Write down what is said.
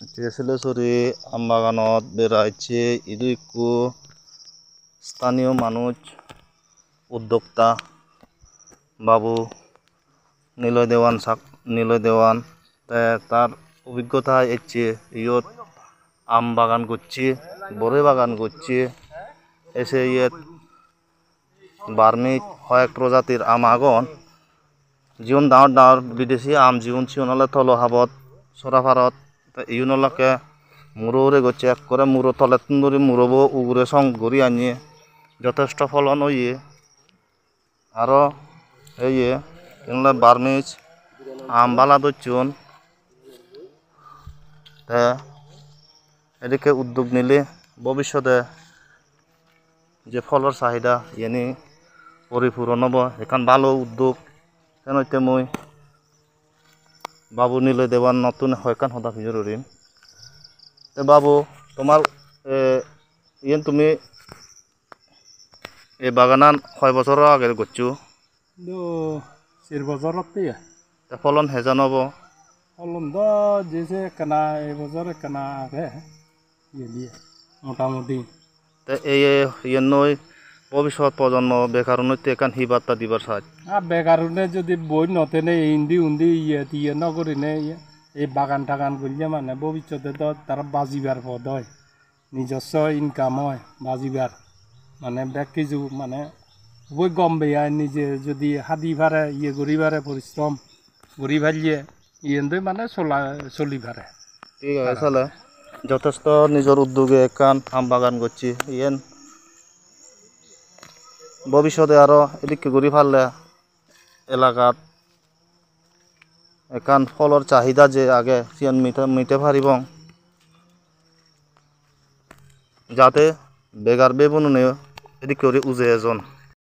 শিলেশ্বরী আম বাগানত বেড়াইছে ইদু স্থানীয় মানুষ উদ্যোক্তা বাবু নীলয় দেওয়ান তার অভিজ্ঞতা এসছে ইয়ত আম বাগান করছে বড় বাগান করছে এসে ইয়ত বার্মিক কয়েক প্রজাতির আম আগন জীবন ডাঙর ডাঙর বিদেশি আম জীবন চিওনলে তল হাবত সরাফারত ইউনলকে মুরোরে গচ্ছে এক করে মুরো তলে তুন্দরি মুরবো উগুরে সং গড়ি আনিয়ে যথেষ্ট ফলন হইয়ে আরও এই এগুলো বার্মিজ আম বালা দচ্ছুন এদিকে উদ্যোগ নিলে ভবিষ্যতে যে ফলের চাহিদা এনে পরিপূরণ হব এখান ভালো উদ্যোগ কেন মই বাবু নীলয় দেওয়ান নতুন হয়কান হতা জরুরি বাবু তোমার তুমি এই বাগানান কয় বছর আগে করছো 4 বছরতে ফলন হেজান হব ফলন তো যেসে কেনা এই বছরে কেনা আগে দিয়ে মোটামুটি এই নই ভবিষ্যৎ প্রজন্ম বেকার উন্নতি এখান হি বার্তা দিবার সাজ আর বেকারুনে যদি বই নতেনে হিন্দি উন্দি ইয়ে নকরি নে এই বাগান টাগান করলে মানে ভবিষ্যতে তো তারা বাজিবার পদ হয় নিজস্ব ইনকাম হয় বাজিবার মানে ব্যাগ কিছু মানে বই গম বেয়া নিজে যদি হাদি ভারে ইয়ে করি ভারে পরিশ্রম করি ভালিয়ে ইয়ে মানে চলি ভারে ঠিক আছে চলে যথেষ্ট নিজের উদ্যোগে এখান আম বাগান করছি ইয়েন ভবিষ্যতে আরো এদিকে ঘুরি ফারলে এলাকাত এখান ফলর চাহিদা যে আগে সিয়ান মিটে পারিব যাতে বেগার বেবনুনে এদিকে উজে এজন